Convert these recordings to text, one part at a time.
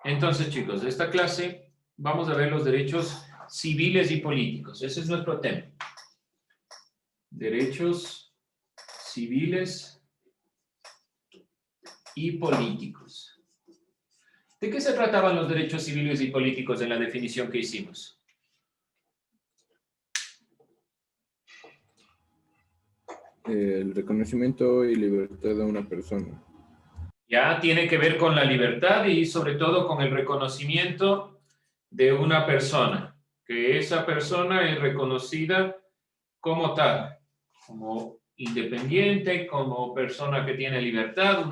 Entonces, chicos, de esta clase vamos a ver los derechos civiles y políticos. Ese es nuestro tema. Derechos civiles y políticos. ¿De qué se trataban los derechos civiles y políticos en la definición que hicimos? El reconocimiento y libertad de una persona. Ya tiene que ver con la libertad y sobre todo con el reconocimiento de una persona, que esa persona es reconocida como tal, como independiente, como persona que tiene libertad,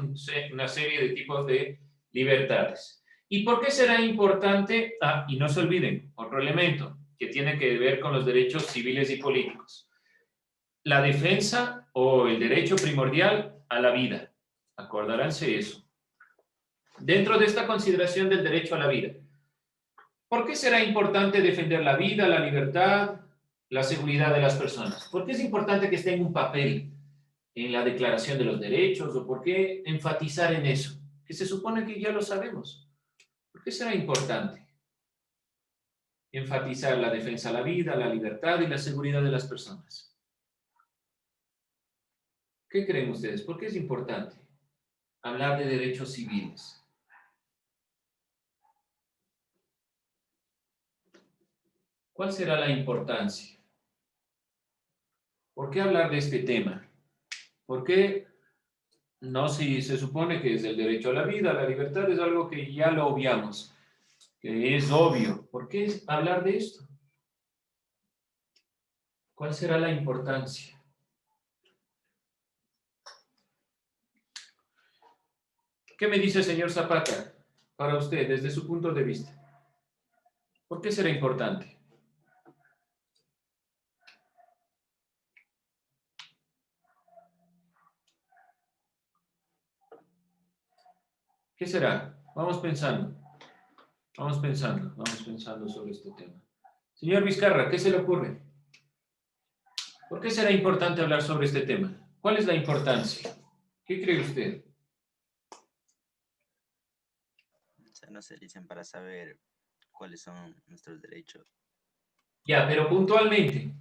una serie de tipos de libertades. ¿Y por qué será importante? Y no se olviden, otro elemento que tiene que ver con los derechos civiles y políticos. La defensa o el derecho primordial a la vida. Acordaránse eso. Dentro de esta consideración del derecho a la vida, ¿por qué será importante defender la vida, la libertad, la seguridad de las personas? ¿Por qué es importante que esté en un papel en la Declaración de los Derechos? ¿O por qué enfatizar en eso? Que se supone que ya lo sabemos. ¿Por qué será importante enfatizar la defensa a la vida, la libertad y la seguridad de las personas? ¿Qué creen ustedes? ¿Por qué es importante hablar de derechos civiles? ¿Cuál será la importancia? ¿Por qué hablar de este tema? ¿Por qué no, si se supone que es el derecho a la vida, a la libertad, es algo que ya lo obviamos, que es obvio? ¿Por qué hablar de esto? ¿Cuál será la importancia? ¿Qué me dice el señor Zapata para usted desde su punto de vista? ¿Por qué será importante? ¿Qué será? Vamos pensando sobre este tema. Señor Vizcarra, ¿qué se le ocurre? ¿Por qué será importante hablar sobre este tema? ¿Cuál es la importancia? ¿Qué cree usted? O sea, no se dicen para saber cuáles son nuestros derechos. Ya, pero puntualmente,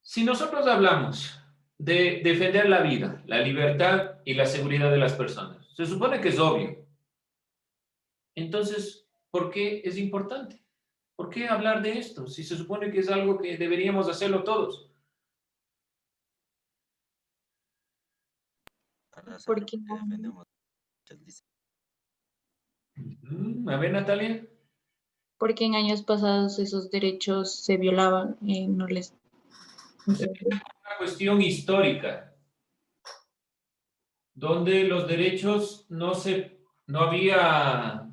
si nosotros hablamos de defender la vida, la libertad y la seguridad de las personas, se supone que es obvio. Entonces, ¿por qué es importante? ¿Por qué hablar de esto si se supone que es algo que deberíamos hacerlo todos? Para saber Porque, que defendemos. A ver, Natalia. porque en años pasados esos derechos se violaban, no les... Es una cuestión histórica, donde los derechos no había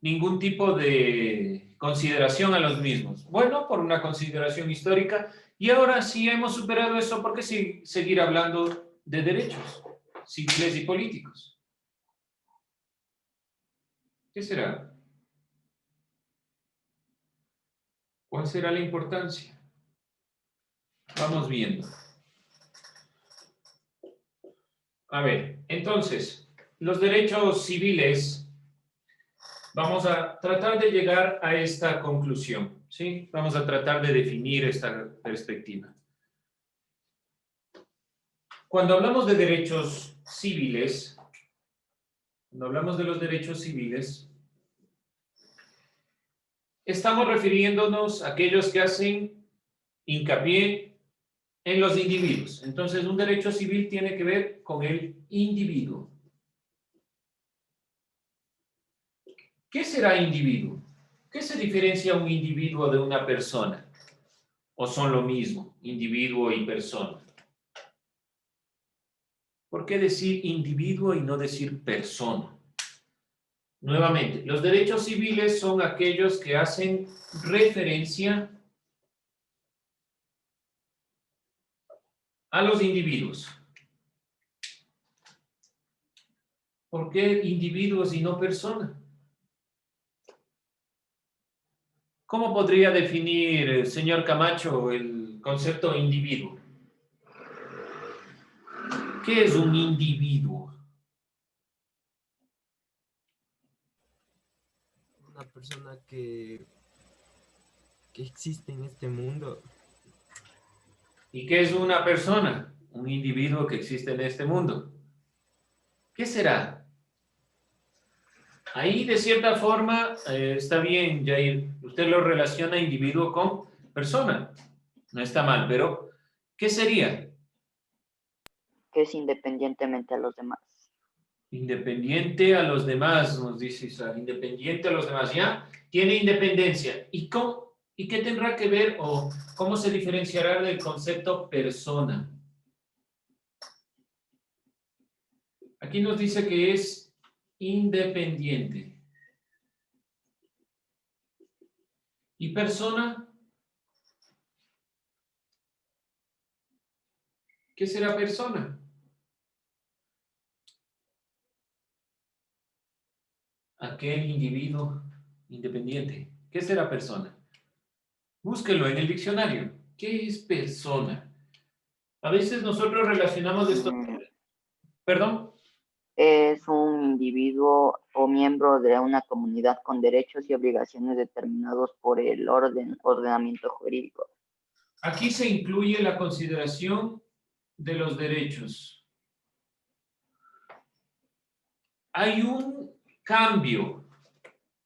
ningún tipo de consideración a los mismos. Bueno, por una consideración histórica, y ahora sí hemos superado eso, ¿por qué seguir hablando de derechos civiles y políticos? ¿Qué será? ¿Cuál será la importancia? Vamos viendo. A ver, entonces, los derechos civiles, vamos a tratar de llegar a esta conclusión, ¿sí? Vamos a tratar de definir esta perspectiva. Cuando hablamos de derechos civiles, cuando hablamos de los derechos civiles, estamos refiriéndonos a aquellos que hacen hincapié en los individuos. Entonces, un derecho civil tiene que ver con el individuo. ¿Qué será individuo? ¿Qué se diferencia un individuo de una persona? ¿O son lo mismo, individuo y persona? ¿Por qué decir individuo y no decir persona? Nuevamente, los derechos civiles son aquellos que hacen referencia a los individuos. ¿Por qué individuos y no persona? ¿Cómo podría definir, señor Camacho, el concepto individuo? ¿Qué es un individuo? persona que existe en este mundo. ¿Y qué es una persona? Un individuo que existe en este mundo. ¿Qué será? Ahí, de cierta forma, está bien, Jair. Usted lo relaciona individuo con persona. No está mal, pero ¿qué sería? Que es independientemente a los demás. Independiente a los demás, nos dice Isaac. Independiente a los demás, ¿ya? Tiene independencia. ¿Y qué tendrá que ver o cómo se diferenciará del concepto persona? Aquí nos dice que es independiente. ¿Y persona? ¿Qué será persona? Aquel individuo independiente. ¿Qué será persona? Búsquelo en el diccionario. ¿Qué es persona? A veces nosotros relacionamos esto. ¿Perdón? Es un individuo o miembro de una comunidad con derechos y obligaciones determinados por el ordenamiento jurídico. Aquí se incluye la consideración de los derechos. Hay un cambio.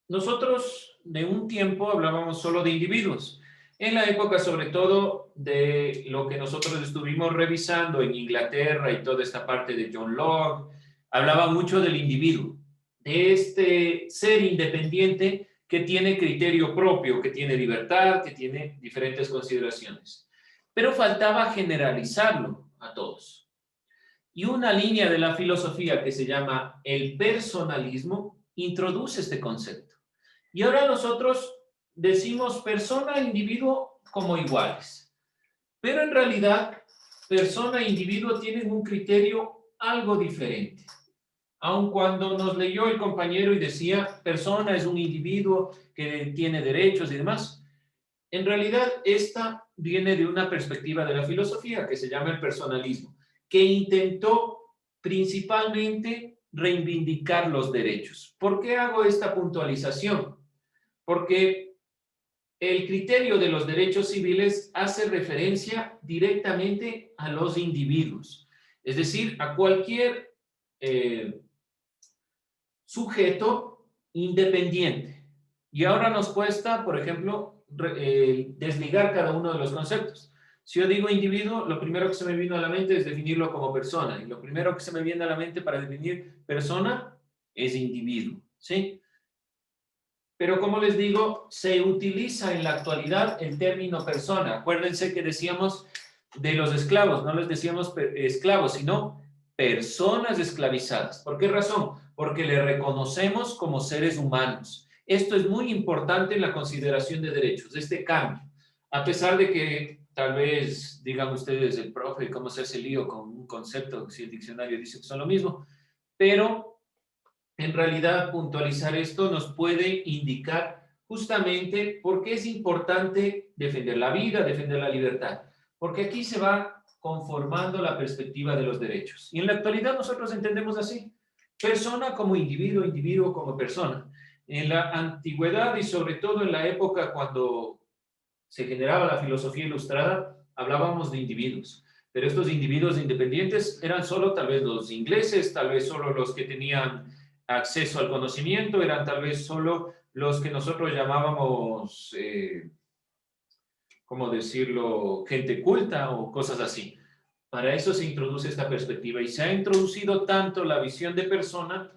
Nosotros de un tiempo hablábamos solo de individuos. En la época, sobre todo, de lo que nosotros estuvimos revisando en Inglaterra y toda esta parte de John Locke, hablaba mucho del individuo, de este ser independiente que tiene criterio propio, que tiene libertad, que tiene diferentes consideraciones. Pero faltaba generalizarlo a todos. Y una línea de la filosofía que se llama el personalismo introduce este concepto. Y ahora nosotros decimos persona e individuo como iguales. Pero en realidad, persona e individuo tienen un criterio algo diferente. Aun cuando nos leyó el compañero y decía, persona es un individuo que tiene derechos y demás, en realidad esta viene de una perspectiva de la filosofía que se llama el personalismo, que intentó principalmente reivindicar los derechos. ¿Por qué hago esta puntualización? Porque el criterio de los derechos civiles hace referencia directamente a los individuos, es decir, a cualquier sujeto independiente. Y ahora nos cuesta, por ejemplo, desligar cada uno de los conceptos. Si yo digo individuo, lo primero que se me vino a la mente es definirlo como persona. Y lo primero que se me viene a la mente para definir persona es individuo, ¿sí? Pero como les digo, se utiliza en la actualidad el término persona. Acuérdense que decíamos de los esclavos, no les decíamos esclavos, sino personas esclavizadas. ¿Por qué razón? Porque le reconocemos como seres humanos. Esto es muy importante en la consideración de derechos, este cambio. A pesar de que tal vez digan ustedes, el profe, cómo se hace lío con un concepto, si el diccionario dice que son lo mismo, pero en realidad puntualizar esto nos puede indicar justamente por qué es importante defender la vida, defender la libertad, porque aquí se va conformando la perspectiva de los derechos. Y en la actualidad nosotros entendemos así, persona como individuo, individuo como persona. En la antigüedad y sobre todo en la época cuando se generaba la filosofía ilustrada, hablábamos de individuos. Pero estos individuos independientes eran solo tal vez los ingleses, tal vez solo los que tenían acceso al conocimiento, eran tal vez solo los que nosotros llamábamos, ¿cómo decirlo?, gente culta o cosas así. Para eso se introduce esta perspectiva y se ha introducido tanto la visión de persona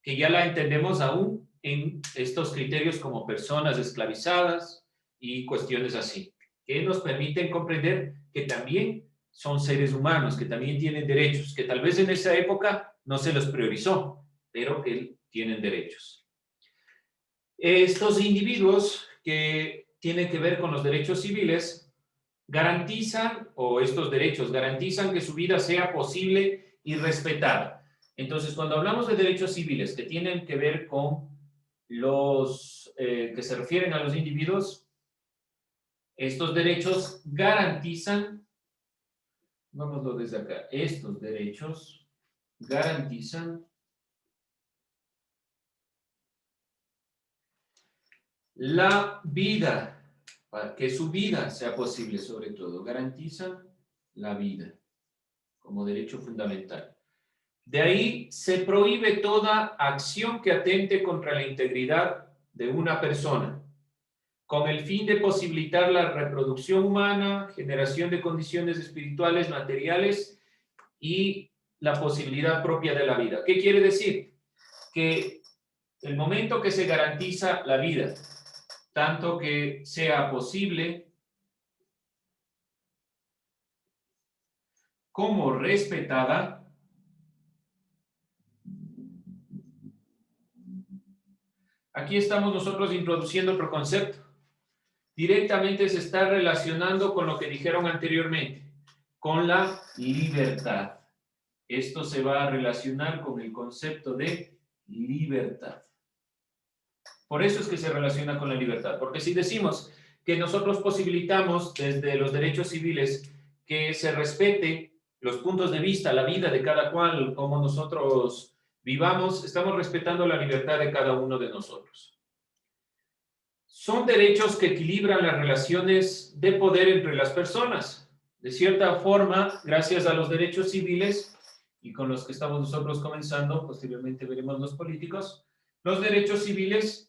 que ya la entendemos aún en estos criterios como personas esclavizadas y cuestiones así, que nos permiten comprender que también son seres humanos, que también tienen derechos, que tal vez en esa época no se los priorizó, pero que tienen derechos. Estos individuos que tienen que ver con los derechos civiles garantizan, o estos derechos garantizan que su vida sea posible y respetada. Entonces, cuando hablamos de derechos civiles que tienen que ver con los que se refieren a los individuos, estos derechos garantizan, vámonos desde acá, estos derechos garantizan la vida, para que su vida sea posible sobre todo. Garantiza la vida como derecho fundamental. De ahí se prohíbe toda acción que atente contra la integridad de una persona, con el fin de posibilitar la reproducción humana, generación de condiciones espirituales, materiales y la posibilidad propia de la vida. ¿Qué quiere decir? Que el momento que se garantiza la vida, tanto que sea posible como respetada, aquí estamos nosotros introduciendo otro concepto. Directamente se está relacionando con lo que dijeron anteriormente, con la libertad. Esto se va a relacionar con el concepto de libertad. Por eso es que se relaciona con la libertad, porque si decimos que nosotros posibilitamos desde los derechos civiles que se respete los puntos de vista, la vida de cada cual, como nosotros vivamos, estamos respetando la libertad de cada uno de nosotros. Son derechos que equilibran las relaciones de poder entre las personas. De cierta forma, gracias a los derechos civiles, y con los que estamos nosotros comenzando, posteriormente veremos los políticos, los derechos civiles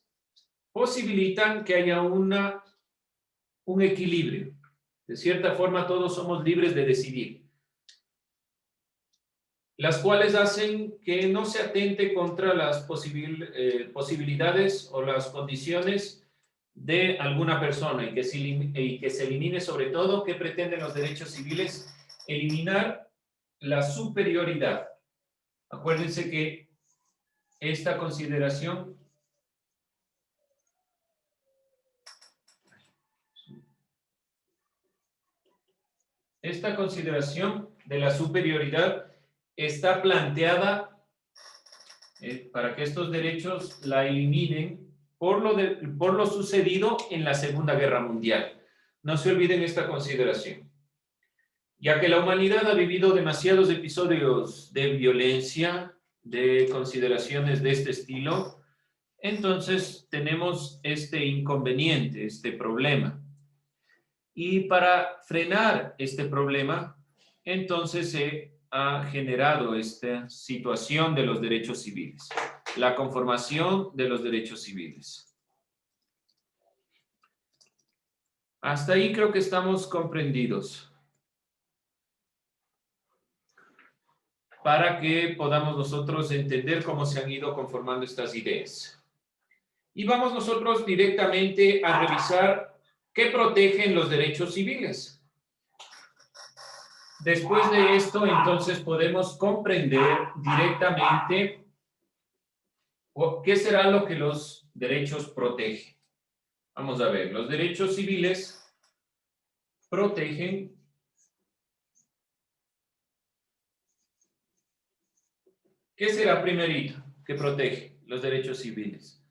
posibilitan que haya un equilibrio. De cierta forma, todos somos libres de decidir, las cuales hacen que no se atente contra las posibilidades o las condiciones de alguna persona y que se elimine sobre todo. ¿Qué pretenden los derechos civiles? Eliminar la superioridad. Acuérdense que esta consideración de la superioridad está planteada para que estos derechos la eliminen por lo sucedido en la Segunda Guerra Mundial. No se olviden esta consideración. Ya que la humanidad ha vivido demasiados episodios de violencia, de consideraciones de este estilo, entonces tenemos este inconveniente, este problema. Y para frenar este problema, entonces se ha generado esta situación de los derechos civiles, la conformación de los derechos civiles. Hasta ahí creo que estamos comprendidos, para que podamos nosotros entender cómo se han ido conformando estas ideas. Y vamos nosotros directamente a revisar qué protegen los derechos civiles. Después de esto, entonces, podemos comprender directamente qué será lo que los derechos protegen. Vamos a ver, los derechos civiles protegen ¿qué será primerito que protege los derechos civiles?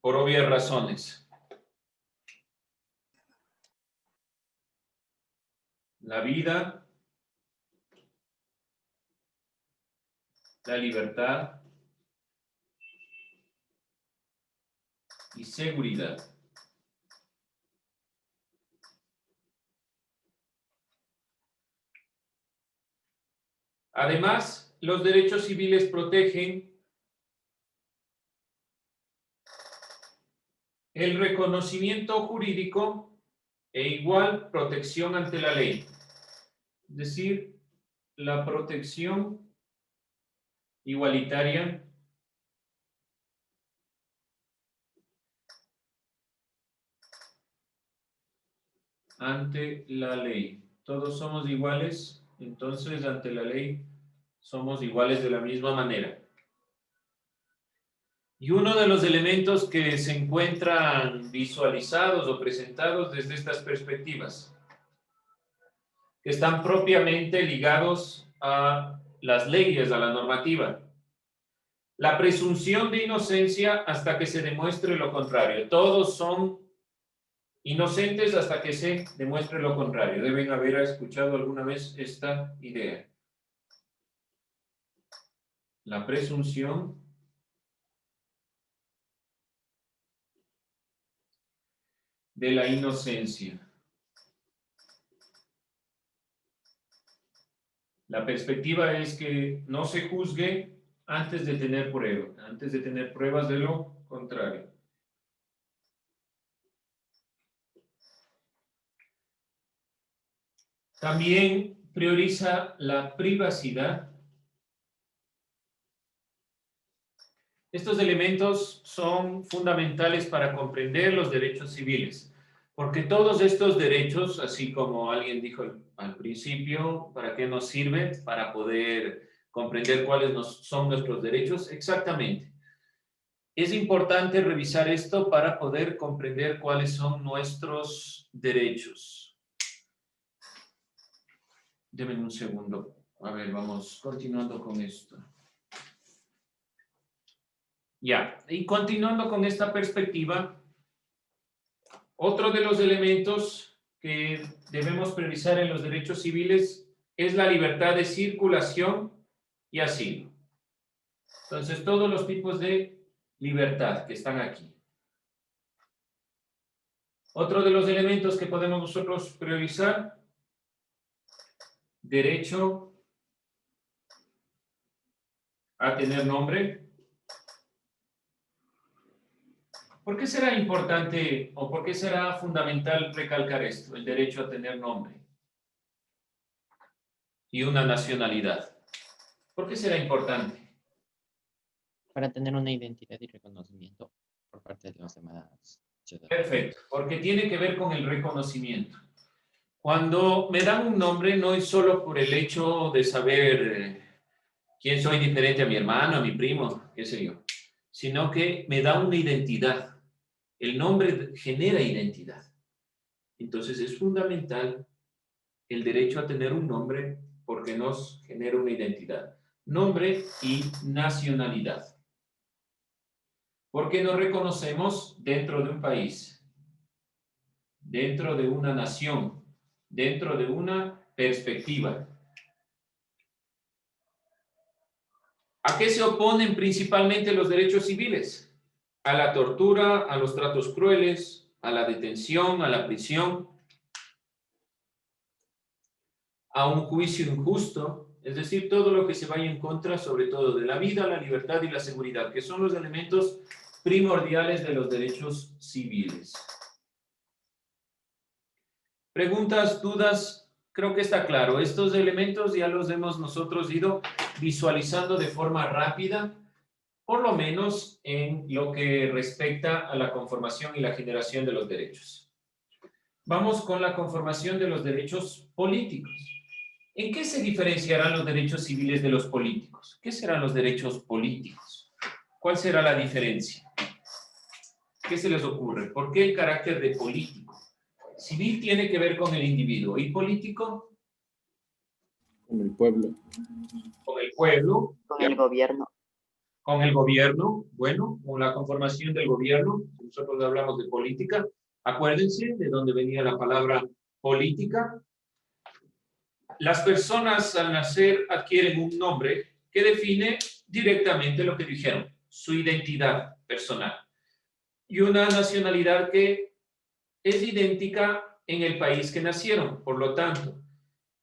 Por obvias razones. La vida, la libertad y seguridad. Además, los derechos civiles protegen el reconocimiento jurídico e igual protección ante la ley. Es decir, la protección igualitaria ante la ley. Todos somos iguales, entonces ante la ley somos iguales de la misma manera. Y uno de los elementos que se encuentran visualizados o presentados desde estas perspectivas, que están propiamente ligados a las leyes, a la normativa. La presunción de inocencia hasta que se demuestre lo contrario. Todos son inocentes hasta que se demuestre lo contrario. Deben haber escuchado alguna vez esta idea. La presunción de la inocencia. La perspectiva es que no se juzgue antes de tener pruebas de lo contrario. También prioriza la privacidad. Estos elementos son fundamentales para comprender los derechos civiles, porque todos estos derechos, así como alguien dijo al principio, ¿para qué nos sirve? Para poder comprender cuáles son nuestros derechos. Exactamente. Es importante revisar esto para poder comprender cuáles son nuestros derechos. Denme un segundo. A ver, vamos continuando con esto. Ya, y continuando con esta perspectiva, otro de los elementos que debemos priorizar en los derechos civiles es la libertad de circulación y asilo. Entonces, todos los tipos de libertad que están aquí. Otro de los elementos que podemos nosotros priorizar, derecho a tener nombre. ¿Por qué será importante o por qué será fundamental recalcar esto, el derecho a tener nombre y una nacionalidad? ¿Por qué será importante? Para tener una identidad y reconocimiento por parte de los demás ciudadanos. Perfecto, porque tiene que ver con el reconocimiento. Cuando me dan un nombre no es solo por el hecho de saber quién soy diferente a mi hermano, a mi primo, qué sé yo, sino que me da una identidad. El nombre genera identidad. Entonces es fundamental el derecho a tener un nombre porque nos genera una identidad. Nombre y nacionalidad. Porque nos reconocemos dentro de un país, dentro de una nación, dentro de una perspectiva. ¿A qué se oponen principalmente los derechos civiles? A la tortura, a los tratos crueles, a la detención, a la prisión, a un juicio injusto, es decir, todo lo que se vaya en contra, sobre todo de la vida, la libertad y la seguridad, que son los elementos primordiales de los derechos civiles. Preguntas, dudas, creo que está claro. Estos elementos ya los hemos nosotros ido visualizando de forma rápida, por lo menos en lo que respecta a la conformación y la generación de los derechos. Vamos con la conformación de los derechos políticos. ¿En qué se diferenciarán los derechos civiles de los políticos? ¿Qué serán los derechos políticos? ¿Cuál será la diferencia? ¿Qué se les ocurre? ¿Por qué el carácter de político? Civil tiene que ver con el individuo y político Con el pueblo. con el pueblo, Con el gobierno. con el gobierno, bueno, con la conformación del gobierno. Nosotros hablamos de política. Acuérdense de dónde venía la palabra política. Las personas al nacer adquieren un nombre que define directamente lo que dijeron, su identidad personal. Y una nacionalidad que es idéntica en el país que nacieron. Por lo tanto,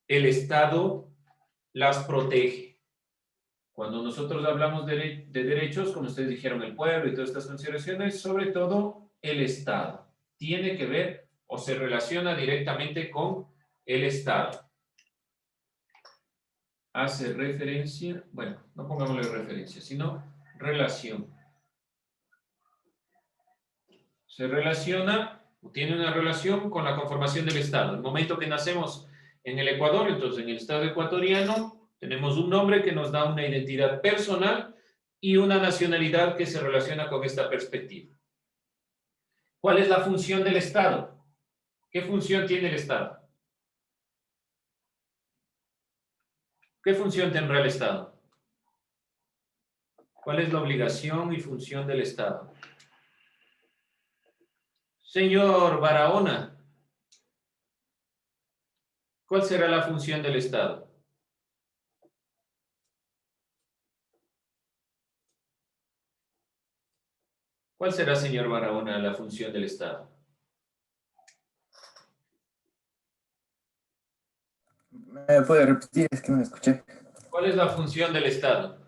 el Estado las protege. Cuando nosotros hablamos de derechos, como ustedes dijeron, el pueblo y todas estas consideraciones, sobre todo el Estado. Tiene que ver o se relaciona directamente con el Estado. Hace referencia, bueno, no pongámosle referencia, sino relación. Se relaciona o tiene una relación con la conformación del Estado. El momento que nacemos en el Ecuador, entonces en el Estado ecuatoriano, tenemos un nombre que nos da una identidad personal y una nacionalidad que se relaciona con esta perspectiva. ¿Cuál es la función del Estado? ¿Qué función tiene el Estado? ¿Qué función tendrá el Estado? ¿Cuál es la obligación y función del Estado? Señor Barahona, ¿cuál será la función del Estado? ¿Cuál será, señor Barahona, la función del Estado? ¿Me puede repetir? Es que no me escuché. ¿Cuál es la función del Estado?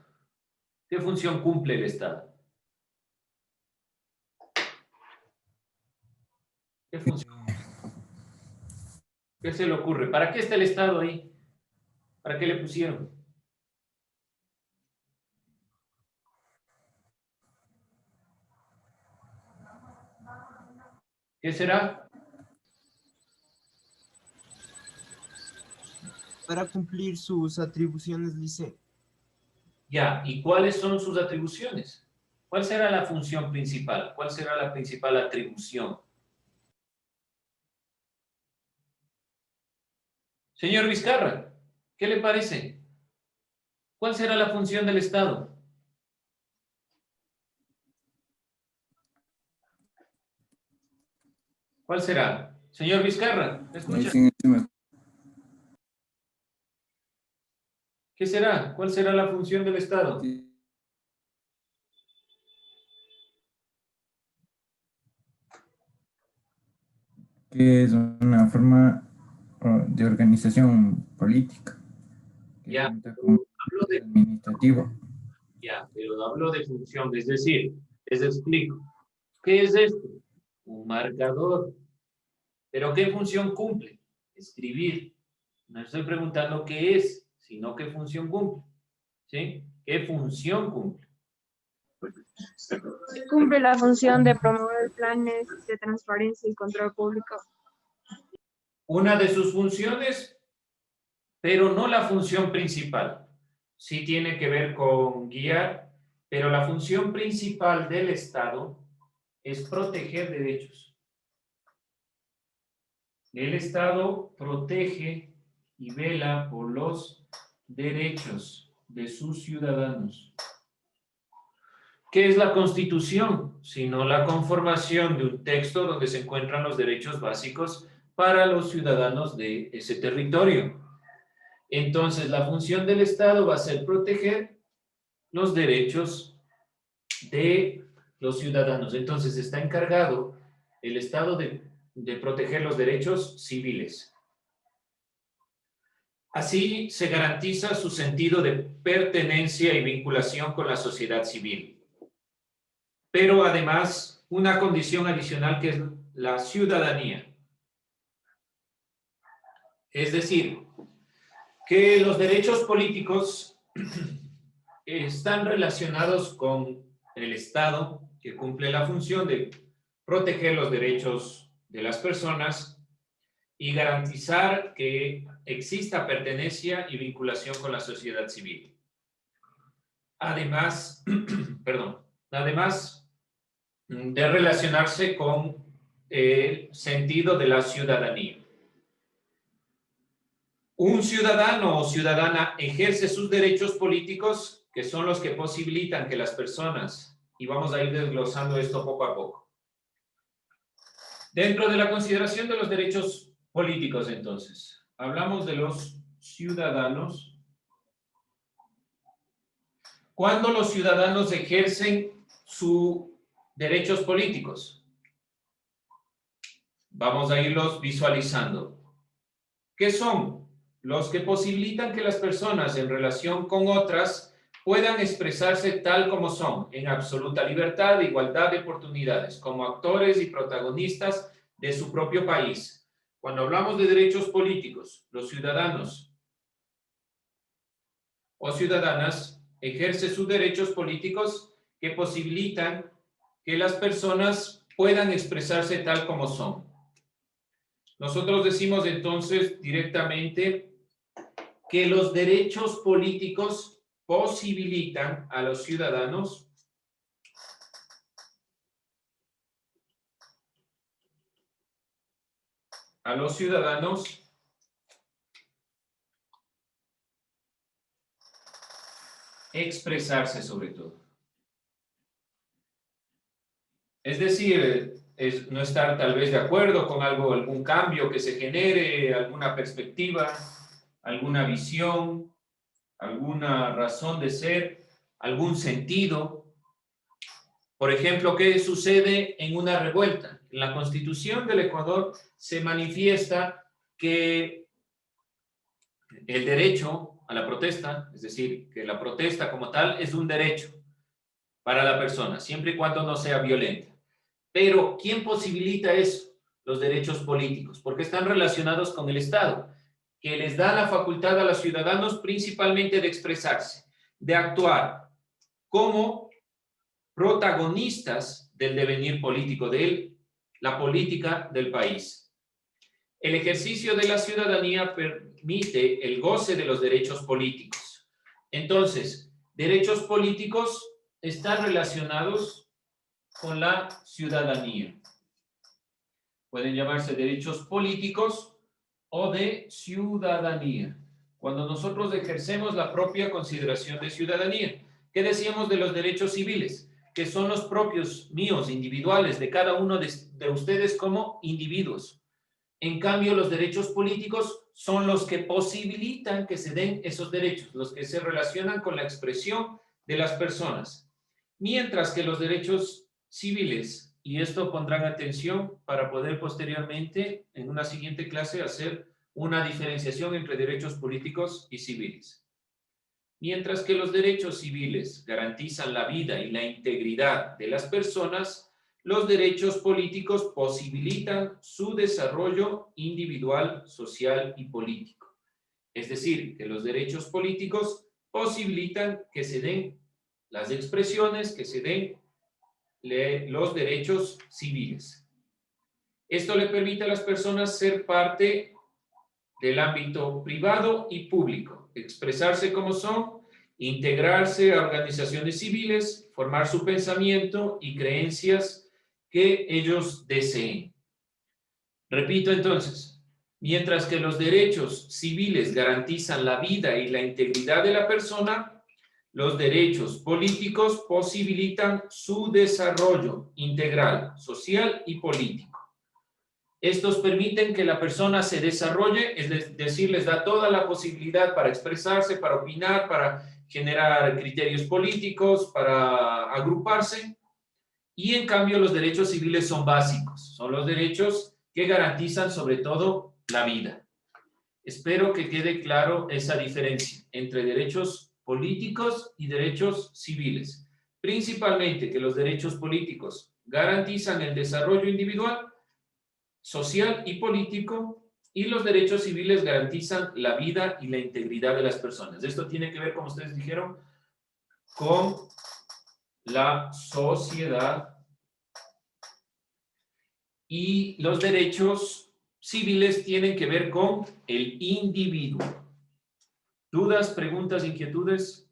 ¿Qué función cumple el Estado? ¿Qué función? ¿Qué se le ocurre? ¿Para qué está el Estado ahí? ¿Para qué le pusieron? ¿Qué será? Para cumplir sus atribuciones, dice. Ya, ¿y cuáles son sus atribuciones? ¿Cuál será la función principal? ¿Cuál será la principal atribución? Señor Vizcarra, ¿qué le parece? ¿Cuál será la función del Estado? ¿Cuál será? Señor Vizcarra, ¿me escucha? Sí, ¿Qué será? ¿Cuál será la función del Estado? Que es una forma de organización política. Que Ya, cuenta con hablo de, administrativo. ya, pero hablo de función, es decir, les explico. ¿Qué es esto? Un marcador. ¿Pero qué función cumple? Escribir. No estoy preguntando qué es, sino qué función cumple. ¿Sí? ¿Qué función cumple? Cumple la función de promover planes de transparencia y control público. Una de sus funciones, pero no la función principal. Sí tiene que ver con guiar, pero la función principal del Estado es proteger derechos. El Estado protege y vela por los derechos de sus ciudadanos. ¿Qué es la Constitución? Sino la conformación de un texto donde se encuentran los derechos básicos para los ciudadanos de ese territorio. Entonces, la función del Estado va a ser proteger los derechos de los ciudadanos. Entonces, está encargado el Estado de proteger los derechos civiles. Así se garantiza su sentido de pertenencia y vinculación con la sociedad civil. Pero además, una condición adicional que es la ciudadanía. Es decir, que los derechos políticos están relacionados con el Estado, que cumple la función de proteger los derechos de las personas y garantizar que exista pertenencia y vinculación con la sociedad civil. Además, además de relacionarse con el sentido de la ciudadanía. Un ciudadano o ciudadana ejerce sus derechos políticos, que son los que posibilitan que las personas, y vamos a ir desglosando esto poco a poco. Dentro de la consideración de los derechos políticos, entonces, hablamos de los ciudadanos. ¿Cuándo los ciudadanos ejercen sus derechos políticos? Vamos a irlos visualizando. ¿Qué son? Los que posibilitan que las personas en relación con otras puedan expresarse tal como son, en absoluta libertad e igualdad de oportunidades, como actores y protagonistas de su propio país. Cuando hablamos de derechos políticos, los ciudadanos o ciudadanas ejercen sus derechos políticos que posibilitan que las personas puedan expresarse tal como son. Nosotros decimos entonces directamente que los derechos políticos posibilitan a los ciudadanos expresarse sobre todo. Es decir, no estar tal vez de acuerdo con algo, algún cambio que se genere, alguna perspectiva, alguna visión, alguna razón de ser, algún sentido. Por ejemplo, ¿qué sucede en una revuelta? En la Constitución del Ecuador se manifiesta que el derecho a la protesta, es decir, que la protesta como tal es un derecho para la persona, siempre y cuando no sea violenta. Pero, ¿quién posibilita eso? Los derechos políticos, porque están relacionados con el Estado, que les da la facultad a los ciudadanos principalmente de expresarse, de actuar como protagonistas del devenir político, de la política del país. El ejercicio de la ciudadanía permite el goce de los derechos políticos. Entonces, derechos políticos están relacionados con la ciudadanía. Pueden llamarse derechos políticos o de ciudadanía. Cuando nosotros ejercemos la propia consideración de ciudadanía, ¿qué decíamos de los derechos civiles? Que son los propios míos, individuales, de cada uno de ustedes como individuos. En cambio, los derechos políticos son los que posibilitan que se den esos derechos, los que se relacionan con la expresión de las personas. Mientras que los derechos civiles, y esto pondrán atención para poder posteriormente, en una siguiente clase, hacer una diferenciación entre derechos políticos y civiles. Mientras que los derechos civiles garantizan la vida y la integridad de las personas, los derechos políticos posibilitan su desarrollo individual, social y político. Es decir, que los derechos políticos posibilitan que se den las expresiones, que se den los derechos civiles. Esto le permite a las personas ser parte del ámbito privado y público, expresarse como son, integrarse a organizaciones civiles, formar su pensamiento y creencias que ellos deseen. Repito entonces, mientras que los derechos civiles garantizan la vida y la integridad de la persona, los derechos políticos posibilitan su desarrollo integral, social y político. Estos permiten que la persona se desarrolle, es decir, les da toda la posibilidad para expresarse, para opinar, para generar criterios políticos, para agruparse. Y en cambio los derechos civiles son básicos, son los derechos que garantizan sobre todo la vida. Espero que quede claro esa diferencia entre derechos políticos y derechos civiles. Principalmente que los derechos políticos garantizan el desarrollo individual, social y político, y los derechos civiles garantizan la vida y la integridad de las personas. Esto tiene que ver, como ustedes dijeron, con la sociedad, y los derechos civiles tienen que ver con el individuo. ¿Dudas, preguntas, inquietudes?